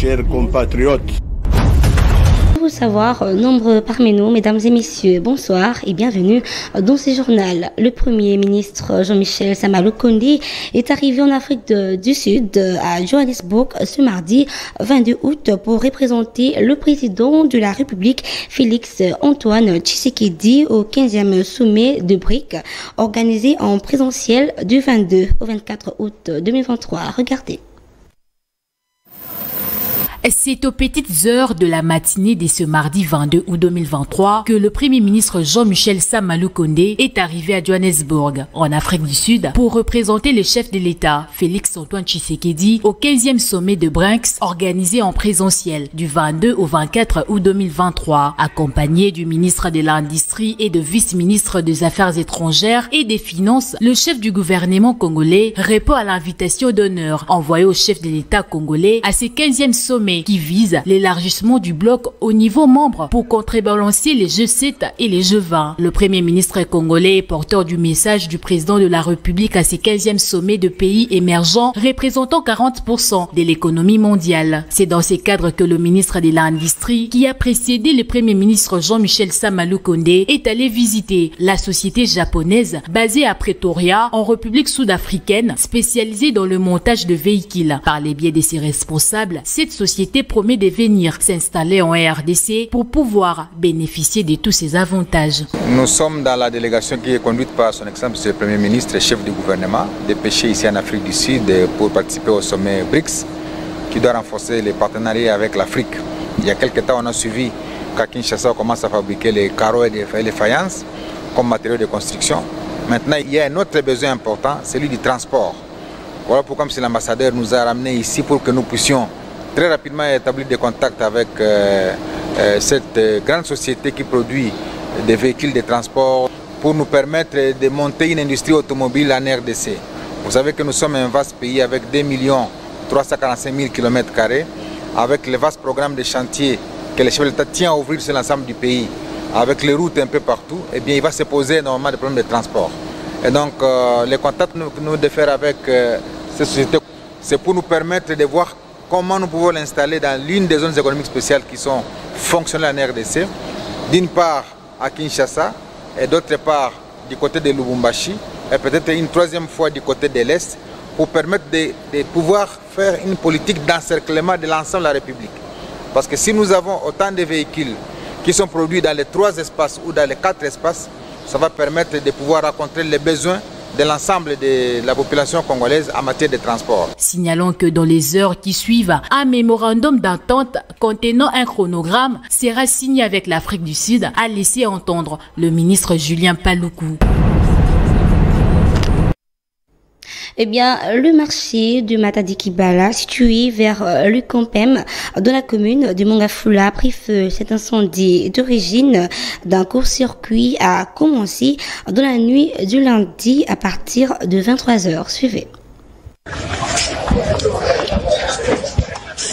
chers compatriotes. Pour savoir, nombreux parmi nous, mesdames et messieurs, bonsoir et bienvenue dans ce journal. Le Premier ministre Jean-Michel Sama Lukonde est arrivé en Afrique du Sud, à Johannesburg, ce mardi 22 août pour représenter le président de la République, Félix Antoine Tshisekedi, au 15e sommet de BRICS, organisé en présentiel du 22 au 24 août 2023. Regardez. C'est aux petites heures de la matinée de ce mardi 22 août 2023 que le Premier ministre Jean-Michel Sama Lukonde est arrivé à Johannesburg, en Afrique du Sud, pour représenter le chef de l'État, Félix Antoine Tshisekedi, au 15e sommet de BRICS, organisé en présentiel du 22 au 24 août 2023, accompagné du ministre de l'Industrie et de vice-ministre des Affaires étrangères et des Finances. Le chef du gouvernement congolais répond à l'invitation d'honneur envoyée au chef de l'État congolais à ce 15e sommet qui vise l'élargissement du bloc au niveau membre pour contrebalancer les G7 et les G20. Le Premier ministre congolais est porteur du message du président de la République à ce 15e sommet de pays émergents représentant 40% de l'économie mondiale. C'est dans ce cadre que le ministre de l'Industrie, qui a précédé le Premier ministre Jean-Michel Sama Lukonde, est allé visiter la société japonaise basée à Pretoria, en République sud-africaine, spécialisée dans le montage de véhicules. Par les biais de ses responsables, cette société promet de venir s'installer en RDC pour pouvoir bénéficier de tous ces avantages. Nous sommes dans la délégation qui est conduite par son Excellence le Premier ministre et chef du gouvernement, dépêché ici en Afrique du Sud pour participer au sommet BRICS qui doit renforcer les partenariats avec l'Afrique. Il y a quelques temps, on a suivi qu'à Kinshasa, on commence à fabriquer les carreaux et les faïences comme matériaux de construction. Maintenant, il y a un autre besoin important, celui du transport. Voilà pourquoi M. l'ambassadeur nous a ramenés ici pour que nous puissions très rapidement établir des contacts avec cette grande société qui produit des véhicules de transport pour nous permettre de monter une industrie automobile en RDC. Vous savez que nous sommes un vaste pays avec 2 345 000 km², avec le vaste programme de chantier que le chef de l'État tient à ouvrir sur l'ensemble du pays, avec les routes un peu partout. Eh bien, il va se poser normalement des problèmes de transport. Et donc, les contacts que nous devons faire avec cette société, c'est pour nous permettre de voir comment nous pouvons l'installer dans l'une des zones économiques spéciales qui sont fonctionnelles en RDC, d'une part à Kinshasa et d'autre part du côté de Lubumbashi et peut-être une troisième fois du côté de l'Est pour permettre de pouvoir faire une politique d'encerclement de l'ensemble de la République. Parce que si nous avons autant de véhicules qui sont produits dans les 3 espaces ou dans les 4 espaces, ça va permettre de pouvoir rencontrer les besoins de l'ensemble de la population congolaise en matière de transport. Signalons que dans les heures qui suivent, un mémorandum d'entente contenant un chronogramme sera signé avec l'Afrique du Sud, a laissé entendre le ministre Julien Paluku. Eh bien, le marché de Matadi Kibala, situé vers le Campem, dans la commune de Mongafula, a pris feu. Cet incendie d'origine d'un court-circuit a commencé dans la nuit du lundi à partir de 23h. Suivez.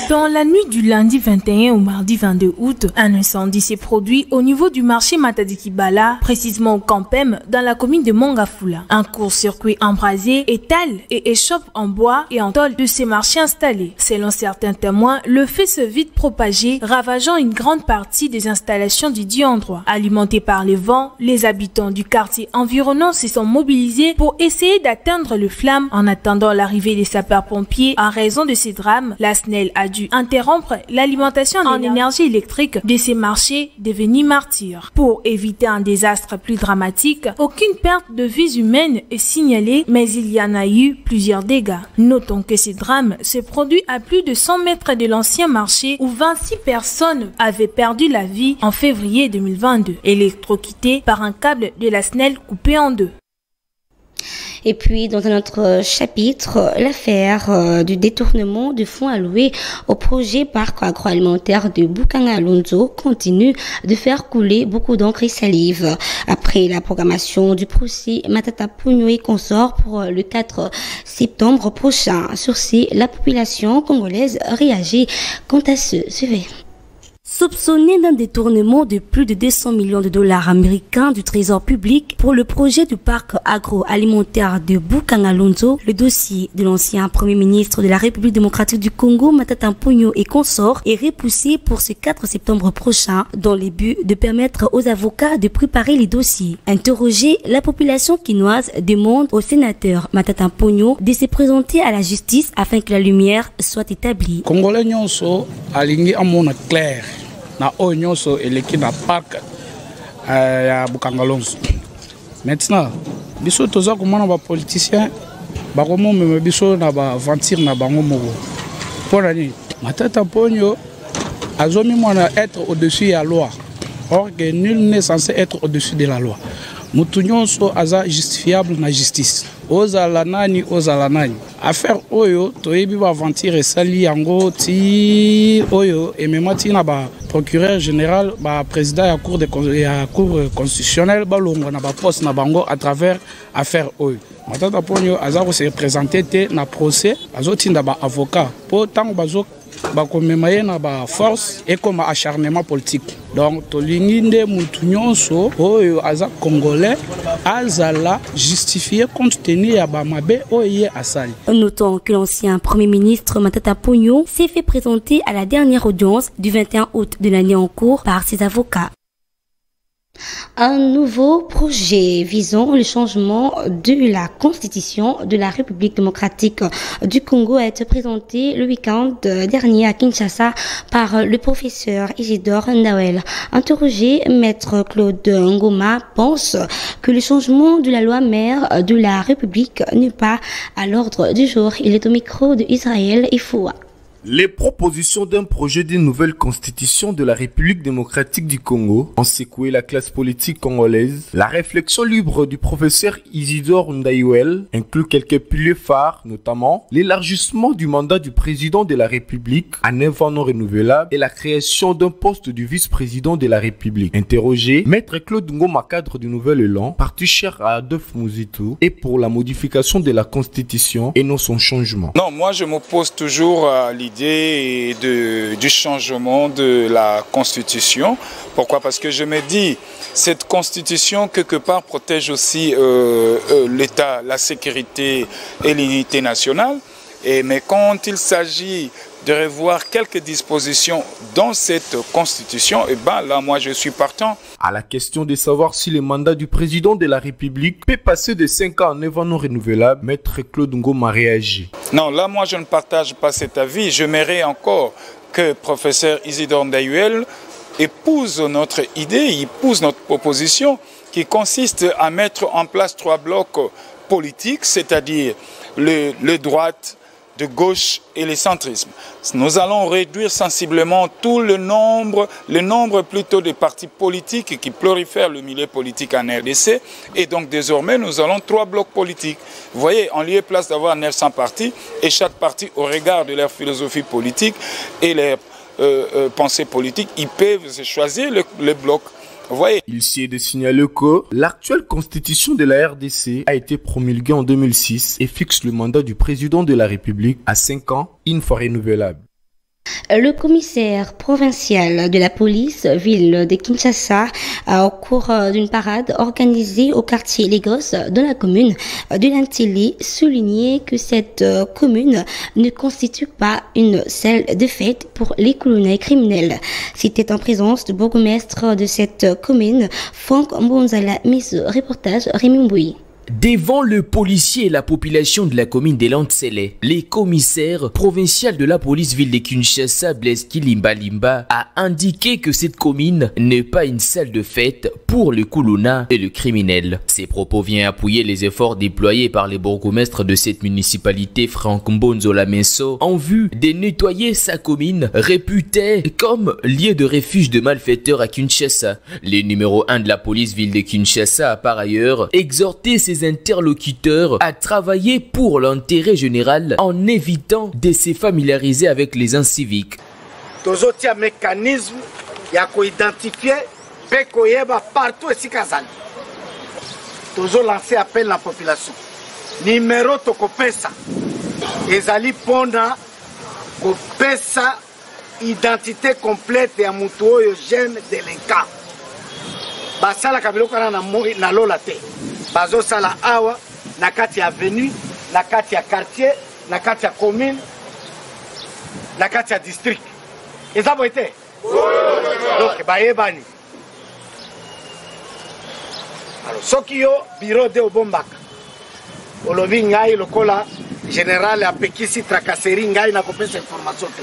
Dans la nuit du lundi 21 au mardi 22 août, un incendie s'est produit au niveau du marché Matadi Kibala, précisément au Campem, dans la commune de Mongafula. Un court-circuit embrasé étale et échauffe en bois et en tôle de ces marchés installés. Selon certains témoins, le feu se vite propagé, ravageant une grande partie des installations du dit endroit. Alimentés par les vents, les habitants du quartier environnant se sont mobilisés pour essayer d'atteindre le flamme. En attendant l'arrivée des sapeurs-pompiers, en raison de ces drames, la SNEL a dû interrompre l'alimentation en énergie électrique de ces marchés devenus martyrs. Pour éviter un désastre plus dramatique, aucune perte de vies humaines est signalée, mais il y en a eu plusieurs dégâts. Notons que ce drame se produit à plus de 100 mètres de l'ancien marché où 26 personnes avaient perdu la vie en février 2022, électrocutées par un câble de la SNEL coupé en deux. Et puis, dans un autre chapitre, l'affaire du détournement de fonds alloués au projet parc agroalimentaire de Bukanga-Lonzo continue de faire couler beaucoup d'encre et salive. Après la programmation du procès Matata Pugno et consort pour le 4 septembre prochain, sur ce, la population congolaise réagit quant à ce. Suivez. Soupçonné d'un détournement de plus de 200 millions de dollars américains du trésor public pour le projet du parc agroalimentaire de Bukangalonzo, le dossier de l'ancien premier ministre de la République démocratique du Congo, Matata Mponyo et consorts, est repoussé pour ce 4 septembre prochain dans le but de permettre aux avocats de préparer les dossiers. Interrogé, la population quinoise demande au sénateur Matata Mponyo de se présenter à la justice afin que la lumière soit établie. Congolais nyonso alingi amona clair. Na Onyonso et l'équipe na parc à Bukangalonzo. Maintenant, biso toza komona ba politiciens ba komo même biso na ba aventure na bango moko. Pour nani Matata Mponyo azomi mona être au-dessus de la loi. Or que nul n'est censé être au-dessus de la loi. Mutu nyonso aza justifiable na justice. Ozala nani. Affaire oyo toyebi ba aventure sali yango ti oyo et même tina ba procureur général ba président ya cour constitutionnelle ba longo na ba poste na bango à travers affaire oyo. Matata Mponyo aza ko se présenter te na procès azotinda ba avocat po tango bazo bakomemaye na ba force et comme acharnement politique. Donc tolingi nde mutu nyonso oyo aza congolais azala justifié compte tenu ya ba mabe oyo asali. Notons que l'ancien premier ministre Matata Mponyo s'est fait présenter à la dernière audience du 21 août de l'année en cours par ses avocats. Un nouveau projet visant le changement de la constitution de la République démocratique du Congo a été présenté le week-end dernier à Kinshasa par le professeur Isidore Ndawel. Interrogé, maître Claude Ngoma pense que le changement de la loi mère de la République n'est pas à l'ordre du jour. Il est au micro de Israël Ifoua. Les propositions d'un projet d'une nouvelle constitution de la République démocratique du Congo ont secoué la classe politique congolaise. La réflexion libre du professeur Isidore Ndawel inclut quelques piliers phares, notamment l'élargissement du mandat du président de la République à 9 ans non renouvelable et la création d'un poste du vice-président de la République. Interrogé, maître Claude Ngoma, cadre du Nouvel Élan, parti cher à Adolphe Muzitu, et pour la modification de la constitution et non son changement. Non, moi je m'oppose toujours à l'idée du changement de la Constitution. Pourquoi? Parce que je me dis, cette Constitution quelque part protège aussi l'État, la sécurité et l'unité nationale. Mais quand il s'agit de revoir quelques dispositions dans cette Constitution, et ben là, moi, je suis partant. À la question de savoir si le mandat du président de la République peut passer de 5 ans à 9 ans non renouvelables, maître Claude Ngoma réagit. Non, là, moi, je ne partage pas cet avis. J'aimerais encore que professeur Isidore Ndawel épouse notre idée, épouse notre proposition qui consiste à mettre en place 3 blocs politiques, c'est-à-dire le droite, de gauche et le centrisme. Nous allons réduire sensiblement tout le nombre plutôt de partis politiques qui prolifèrent le milieu politique en RDC, et donc désormais nous allons 3 blocs politiques. Vous voyez, en lieu et place d'avoir 900 partis, et chaque parti au regard de leur philosophie politique et leur pensée politique, ils peuvent choisir le bloc. Voyez. Il s'y est de signaler que l'actuelle constitution de la RDC a été promulguée en 2006 et fixe le mandat du président de la République à 5 ans, une fois renouvelable. Le commissaire provincial de la police ville de Kinshasa, au cours d'une parade organisée au quartier Lagos dans la commune de Lantili, soulignait que cette commune ne constitue pas une salle de fête pour les colonels criminels. C'était en présence du bourgmestre de cette commune, Franck Mbonzala, mise reportage Rémi Mbouy. Devant le policier et la population de la commune de Lantsele, les commissaires provinciaux de la police ville de Kinshasa, Blaise Kilimbalimba, a indiqué que cette commune n'est pas une salle de fête pour le Kuluna et le criminel. Ces propos viennent appuyer les efforts déployés par les bourgmestres de cette municipalité, Franck Mbonzola Messo, en vue de nettoyer sa commune réputée comme lieu de refuge de malfaiteurs à Kinshasa. Le numéro 1 de la police ville de Kinshasa a par ailleurs exhorté ses interlocuteurs à travailler pour l'intérêt général en évitant de se familiariser avec les inciviques. Tous un mécanisme pour identifier partout ici Kazali. Tous lancer appel à la population. Numéro tokopesa. Ezali pona kopesa identité complète ya mutu oyo jeune délinquant. Basala kabiloko na lola te. Bazo sala awa na kati ya avenue, na kati ya quartier, na kati ya commune, na kati ya district. Eza boite? Donc bayebani. Alors soki yo bureau de obombaka. Olobi ngai lokola général apekisi tracasserie ngai na kopesa information te.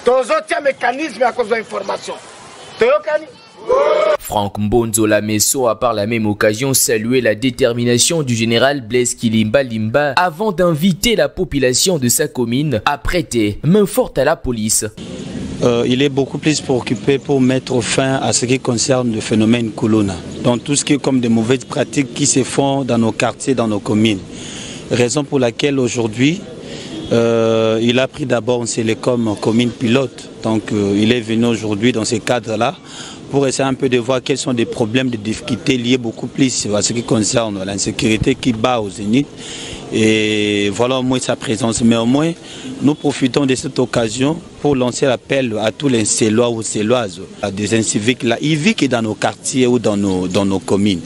Tozotia mécanisme à cause de l'information. Toyokani? Franck Mbonzo Lamesso a par la même occasion salué la détermination du général Blaise Kilimba Limba avant d'inviter la population de sa commune à prêter main forte à la police. Il est beaucoup plus préoccupé pour mettre fin à ce qui concerne le phénomène Kuluna, donc tout ce qui est comme des mauvaises pratiques qui se font dans nos quartiers, dans nos communes. Raison pour laquelle aujourd'hui, il a pris d'abord comme commune pilote, donc il est venu aujourd'hui dans ces cadres-là pour essayer un peu de voir quels sont des problèmes, des difficultés liées beaucoup plus à ce qui concerne l'insécurité qui bat au zénith. Et voilà au moins sa présence. Mais au moins, nous profitons de cette occasion pour lancer l'appel à tous les Célois ou Céloises, à des inciviques là, ils vivent dans nos quartiers ou dans nos communes.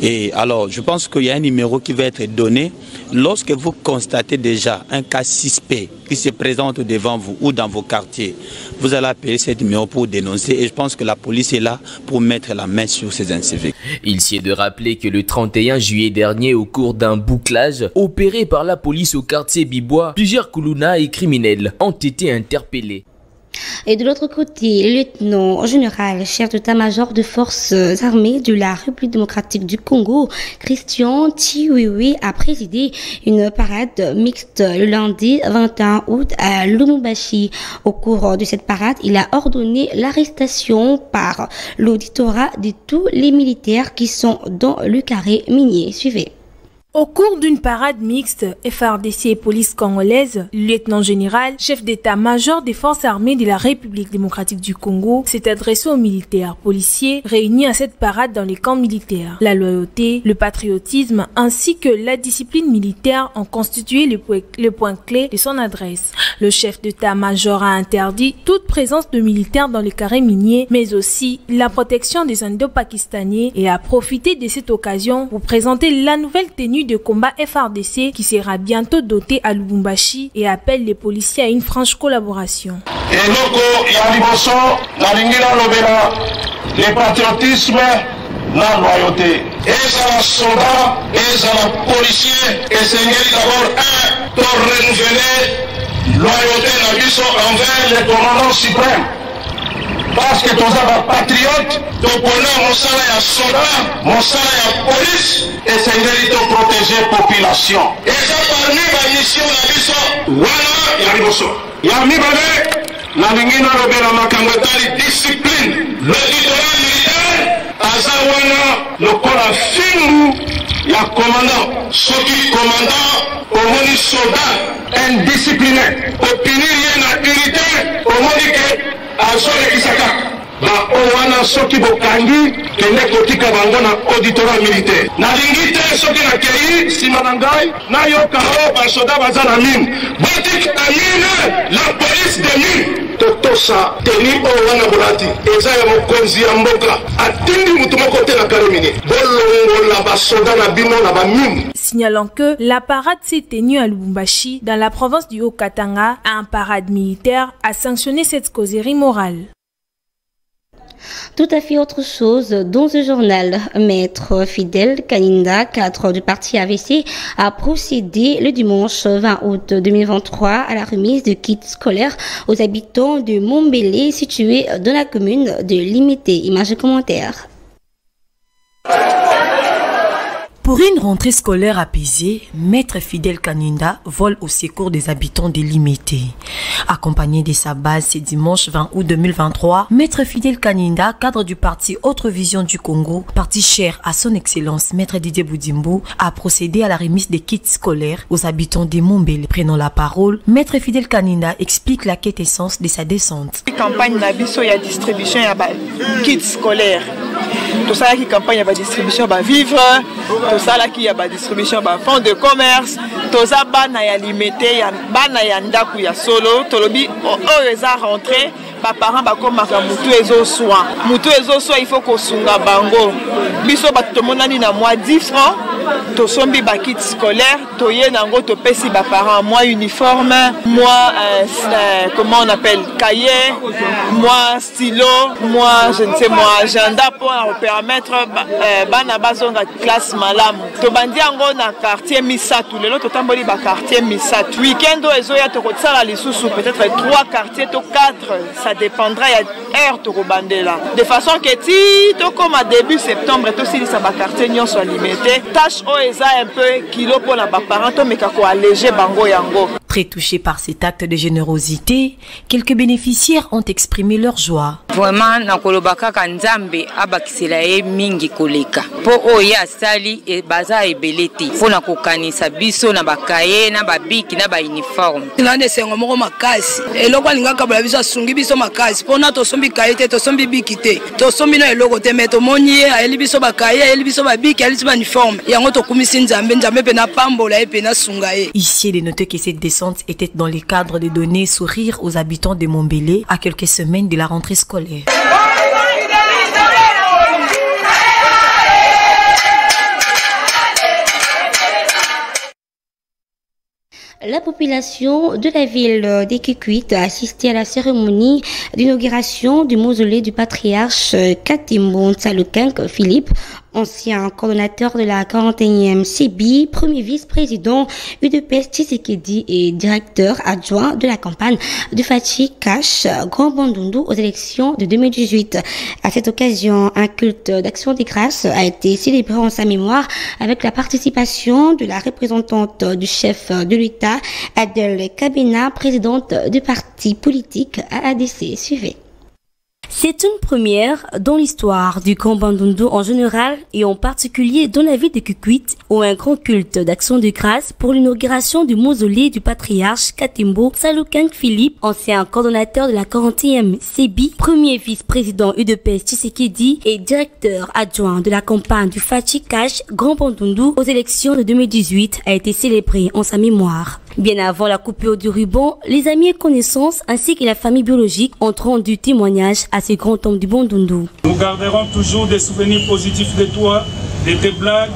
Et alors, je pense qu'il y a un numéro qui va être donné lorsque vous constatez déjà un cas suspect qui se présente devant vous ou dans vos quartiers. Vous allez appeler ce numéro pour dénoncer et je pense que la police est là pour mettre la main sur ces inciviques. Il s'y est de rappeler que le 31 juillet dernier, au cours d'un bouclage opéré par la police au quartier Bibois, plusieurs Kuluna et criminels ont été interpellés. Et de l'autre côté, le lieutenant général, chef d'état-major de forces armées de la République démocratique du Congo, Christian Chiwewe, a présidé une parade mixte le lundi 21 août à Lubumbashi. Au cours de cette parade, il a ordonné l'arrestation par l'auditorat de tous les militaires qui sont dans le carré minier. Suivez. Au cours d'une parade mixte, FARDC et police congolaise, le lieutenant général, chef d'état-major des forces armées de la République démocratique du Congo, s'est adressé aux militaires policiers réunis à cette parade dans les camps militaires. La loyauté, le patriotisme ainsi que la discipline militaire ont constitué le point clé de son adresse. Le chef d'état-major a interdit toute présence de militaires dans les carrés miniers, mais aussi la protection des Indo-Pakistanais et a profité de cette occasion pour présenter la nouvelle tenue de combat FARDC qui sera bientôt doté à Lubumbashi et appelle les policiers à une franche collaboration. Le patriotisme, la loyauté. Et ça, soldats, et ça, policiers, et c'est d'abord pour renouveler loyauté envers le commandant suprême. Parce que tous les patriotes, tous mon salaire à soldat, mon salaire à police, et c'est une vérité de protéger la population. Et ça, parmi ma mission, la mission, voilà, il y a une mission. Il y a une la ligne de la makangatari discipline. Le littoral militaire, Azawana, le Kola Fingu, il y a commandant, ceux qui commandant, au moni soldat, indiscipliné, au punir la unité, au moni que. Azole Kisaka ba owana soki bokangi kende kotika bango na auditorat militaire na lingite soki na kei sima na ngai na yoka o ba soda bazana mine botik amine la police de mine totosa teni owana bolati eza ya mokonzi ya mboka atindi mutu moko te na karomini bolongo la ba soda na bino na ba mine. Signalant que la parade s'est tenue à Lubumbashi, dans la province du Haut-Katanga, un parade militaire a sanctionné cette causerie morale. Tout à fait autre chose, dans ce journal, Maître Fidel Kaninda, cadre du parti AVC, a procédé le dimanche 20 août 2023 à la remise de kits scolaires aux habitants de Montbélé, situé dans la commune de Limité. Images et commentaires. Pour une rentrée scolaire apaisée, Maître Fidel Kaninda vole au secours des habitants de Limité. Accompagné de sa base ce dimanche 20 août 2023, Maître Fidel Kaninda, cadre du parti Autre Vision du Congo, parti cher à son excellence Maître Didier Boudimbo, a procédé à la remise des kits scolaires aux habitants de Montbélé. Prenant la parole, Maître Fidel Kaninda explique la quintessence de sa descente. La campagne Nabiso, il y a distribution, il y a kits scolaires. tout ça qui campagne à la distribution va vivre, tout ça là qui a la distribution va fonds de commerce, tout ça bana ya limité, bana ya ndaku ya solo, tolobi les a rentré. Les parents bakomaka mutu ezo soin. Mutu ezo soin il faut ko sunga bango. Biso batomonani na mois 10 francs. To sombi ba kit scolaire, to ye nango to pesi ba parents moi uniforme, moi comment on appelle cahier, moi stylo, moi je ne sais moi agenda pour permettre bana bazonga classe malamu. To bandi yango na quartier Misatu, lelo to tamboli ba quartier Misatu. Weekend ezo ya to kotsala lisusu peut-être 3 quartiers to 4, ça dépendra ya heure to kobandela. De façon que si to comme à début septembre to si ça ba quartier nyon soit limité. Un peu kilo pour la parents mais kako alléger bango yango. Très touchés par cet acte de générosité, quelques bénéficiaires ont exprimé leur joie. Vraiment na kolobaka kanzambe abakisela e mingi koleka. Po oya sali e baza ebeleti. Pona kokanisa biso na bakaye na babiki na ba uniforme. Nande sengo moko makasi. Eloko alingaka bala biso asungi biso makasi. Pona to sombi kaite to sombi bikite. To sombi na eloko te meto moni ayeli biso bakaye ayeli biso babiki ayeli biso uniforme. Yango to kumisi nzambe nzambe pe na pambola e pe na sunga e. Ici de noter que cette descente était dans le cadre de donner sourire aux habitants de Montbélé à quelques semaines de la rentrée scolaire. La population de la ville d'Ekikwit a assisté à la cérémonie d'inauguration du mausolée du patriarche Katembo Ntsaloukeng Philippe, ancien coordonnateur de la 41e CEBI, premier vice-président UDPS Tshisekedi et directeur adjoint de la campagne du Fachi Cash Grand Bandundu aux élections de 2018. À cette occasion, un culte d'action des grâces a été célébré en sa mémoire avec la participation de la représentante du chef de l'État, Adel Kabena, présidente du parti politique AADC. Suivez. C'est une première dans l'histoire du Grand Bandundu en général et en particulier dans la ville de Kikwit où un grand culte d'action de grâce pour l'inauguration du mausolée du patriarche Katembo Ntsaloukeng Philippe, ancien coordonnateur de la 41e CEBI, premier vice-président UDPS Tshisekedi et directeur adjoint de la campagne du Fachi Cash Grand Bandundu aux élections de 2018 a été célébré en sa mémoire. Bien avant la coupure du ruban, les amis et connaissances ainsi que la famille biologique ont rendu témoignage à ce grand homme du Bandundu. Nous garderons toujours des souvenirs positifs de toi, de tes blagues,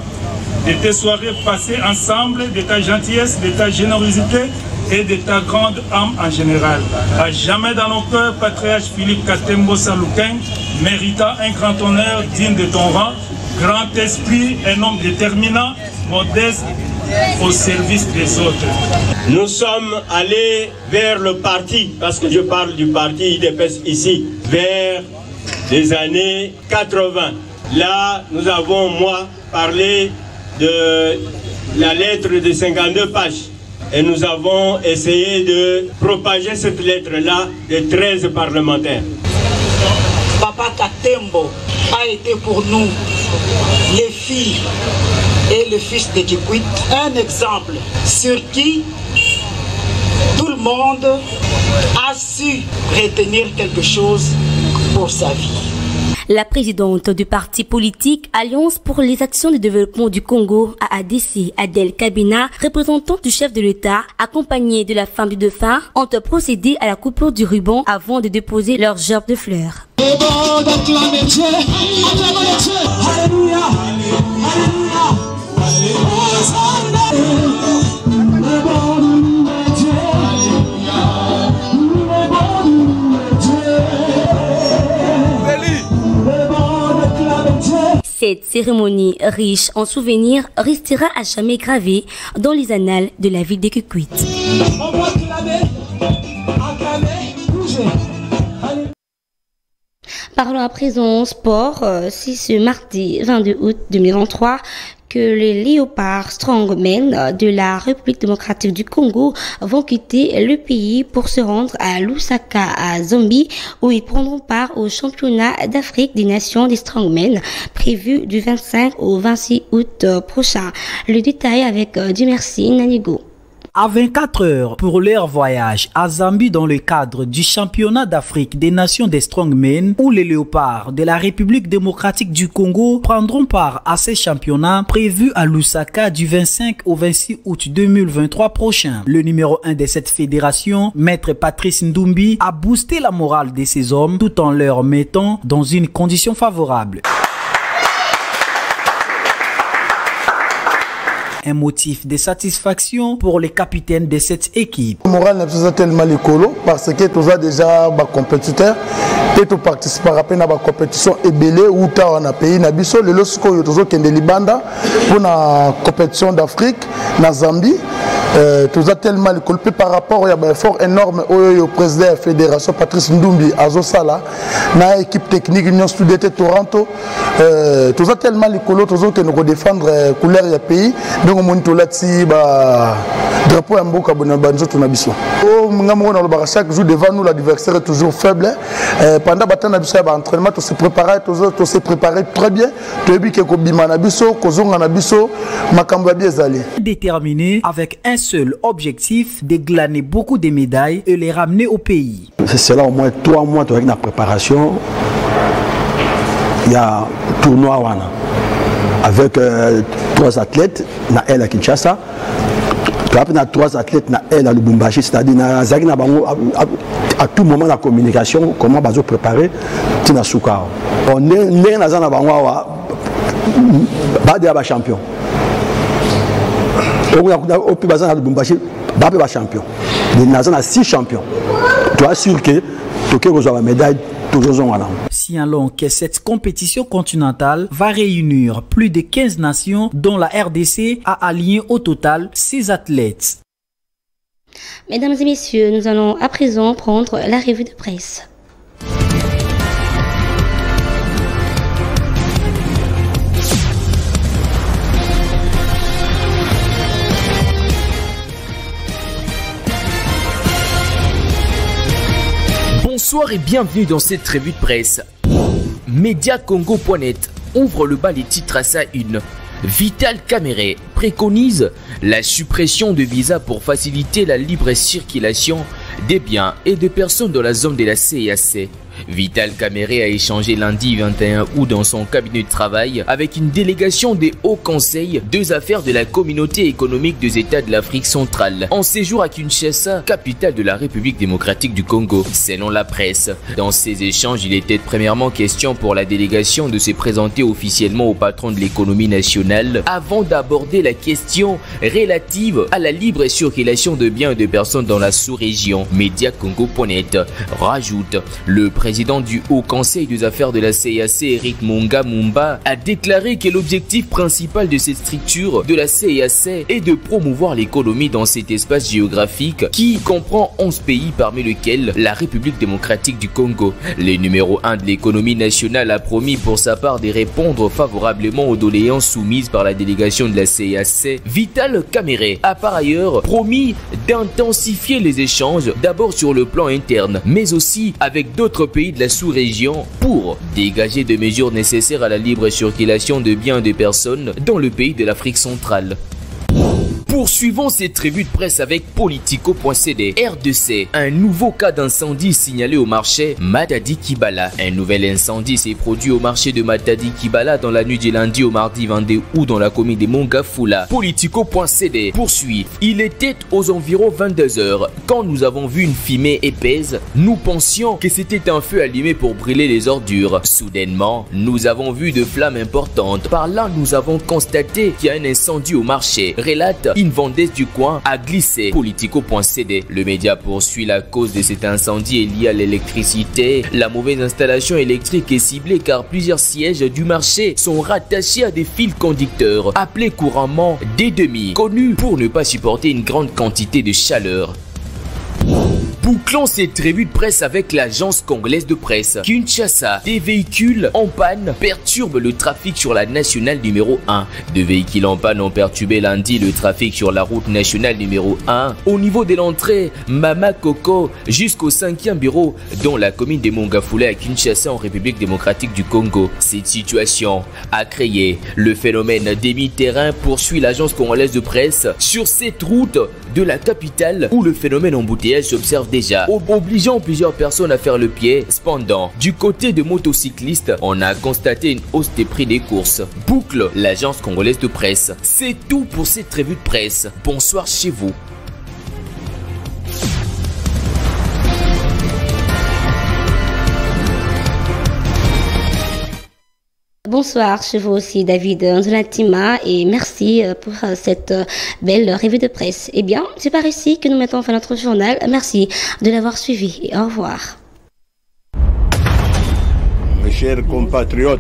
de tes soirées passées ensemble, de ta gentillesse, de ta générosité et de ta grande âme en général. À jamais dans nos cœurs, patriarche Philippe Katembo Ntsaloukeng mérita un grand honneur digne de ton rang, grand esprit, un homme déterminant, modeste, au service des autres. Nous sommes allés vers le parti, parce que je parle du parti UDPS ici, vers les années 80. Là, nous avons, moi, parlé de la lettre de 52 pages. Et nous avons essayé de propager cette lettre-là de 13 parlementaires. Papa Katembo a été pour nous, les filles et le fils de Kikwit, un exemple sur qui tout le monde a su retenir quelque chose pour sa vie. La présidente du parti politique Alliance pour les actions de développement du Congo, AADC, Adel Kabena, représentante du chef de l'État, accompagnée de la femme du dauphin, ont procédé à la coupure du ruban avant de déposer leurs gerbes de fleurs. Cette cérémonie riche en souvenirs restera à jamais gravée dans les annales de la ville de Kikwit. Parlons à présent sport. C'est ce mardi 22 août 2023 que les léopards strongmen de la République démocratique du Congo vont quitter le pays pour se rendre à Lusaka, à Zambie, où ils prendront part au championnat d'Afrique des nations des strongmen prévu du 25 au 26 août prochain. Le détail avec Dimercy Nanigo. À 24 heures pour leur voyage à Zambie dans le cadre du championnat d'Afrique des nations des strongmen, où les léopards de la République démocratique du Congo prendront part à ces championnats prévus à Lusaka du 25 au 26 août 2023 prochain. Le numéro 1 de cette fédération, Maître Patrice Ndumbi, a boosté la morale de ces hommes tout en leur mettant dans une condition favorable. Un motif de satisfaction pour les capitaines de cette équipe. Le moral n'est pas tellement écolo parce que tous a déjà des compétiteurs et tout participer à la compétition ébélée ou dans un pays nabiso le lorsque yo tozo kende libanda pour la compétition d'Afrique na Zambie. Tous a tellement écolo par rapport à un effort énorme au président de la fédération Patrice Ndumbi Azosala na équipe technique Union Studente Toronto. Tous a tellement écolo tozo que nous défendre couleur du pays. Donc on tolati ba drapeau mboka bonambanzo tunabiso. Oh ngamona lo chaque jour devant nous l'adversaire est toujours faible. Pendant battant na biso ba entraînement to se préparer très bien. To bi ke ko bima na biso ko zonga na biso makambo bien zali. Déterminé avec un seul objectif de glaner beaucoup de médailles et les ramener au pays. C'est là au moins 3 mois avec la préparation. Il y a tournoi wana avec 3 athlètes na elle à Kinshasa. Puis après, on a 3 athlètes na elle à Lubumbashi, c'est-à-dire à tout moment la communication, comment on va préparer Tina Soukao. On est dans un champion. Au plus bas à Lubumbashi, on est champion. On a 6 champions. Tu es sûr que tu as la médaille. Signalons que cette compétition continentale va réunir plus de 15 nations dont la RDC a aligné au total 6 athlètes. Mesdames et messieurs, nous allons à présent prendre la revue de presse. Bonsoir et bienvenue dans cette revue de presse. Mediacongo.net ouvre le bal des titres à sa une. Vital Kamerhe préconise la suppression de visas pour faciliter la libre circulation des biens et de personnes dans la zone de la CEAC. Vital Kamerhe a échangé lundi 21 août dans son cabinet de travail avec une délégation des Hauts Conseils des affaires de la communauté économique des États de l'Afrique centrale en séjour à Kinshasa, capitale de la République démocratique du Congo. Selon la presse, dans ces échanges, il était premièrement question pour la délégation de se présenter officiellement au patron de l'économie nationale avant d'aborder la question relative à la libre circulation de biens et de personnes dans la sous-région. Mediacongo.net rajoute le président du Haut Conseil des affaires de la CEAC, Eric Munga Mumba, a déclaré que l'objectif principal de cette structure de la CEAC est de promouvoir l'économie dans cet espace géographique qui comprend 11 pays parmi lesquels la République démocratique du Congo. Le numéro 1 de l'économie nationale a promis pour sa part de répondre favorablement aux doléances soumises par la délégation de la CEAC. Vital Kamerhe a par ailleurs promis d'intensifier les échanges d'abord sur le plan interne mais aussi avec d'autres pays de la sous-région pour dégager des mesures nécessaires à la libre circulation de biens et de personnes dans le pays de l'Afrique centrale. Poursuivons cette revue de presse avec Politico.cd. RDC, un nouveau cas d'incendie signalé au marché Matadi Kibala. Un nouvel incendie s'est produit au marché de Matadi Kibala dans la nuit du lundi au mardi 22 août dans la commune de Mongafula. Politico.cd poursuit. Il était aux environs 22 h quand nous avons vu une fumée épaisse. Nous pensions que c'était un feu allumé pour brûler les ordures. Soudainement, nous avons vu de flammes importantes. Par là, nous avons constaté qu'il y a un incendie au marché. Relate une vendeuse du coin a glissé. Politico.cd. Le média poursuit la cause de cet incendie est liée à l'électricité. La mauvaise installation électrique est ciblée car plusieurs sièges du marché sont rattachés à des fils conducteurs appelés couramment des demi, connus pour ne pas supporter une grande quantité de chaleur. Bouclons cette revue de presse avec l'agence congolaise de presse. Kinshasa, des véhicules en panne perturbent le trafic sur la nationale numéro 1. Deux véhicules en panne ont perturbé lundi le trafic sur la route nationale numéro 1 au niveau de l'entrée Mama Koko jusqu'au 5e bureau dans la commune de Mongafula à Kinshasa en République démocratique du Congo. Cette situation a créé le phénomène demi-terrain, poursuit l'agence congolaise de presse, sur cette route de la capitale où le phénomène embouteillage s'observe déjà, obligeant plusieurs personnes à faire le pied. Cependant, du côté de motocyclistes, on a constaté une hausse des prix des courses. Boucle l'agence congolaise de presse. C'est tout pour cette revue de presse. Bonsoir chez vous. Bonsoir chez vous aussi, David Nzolatima, et merci pour cette belle revue de presse. Eh bien, c'est par ici que nous mettons fin à notre journal. Merci de l'avoir suivi et au revoir. Mes chers compatriotes,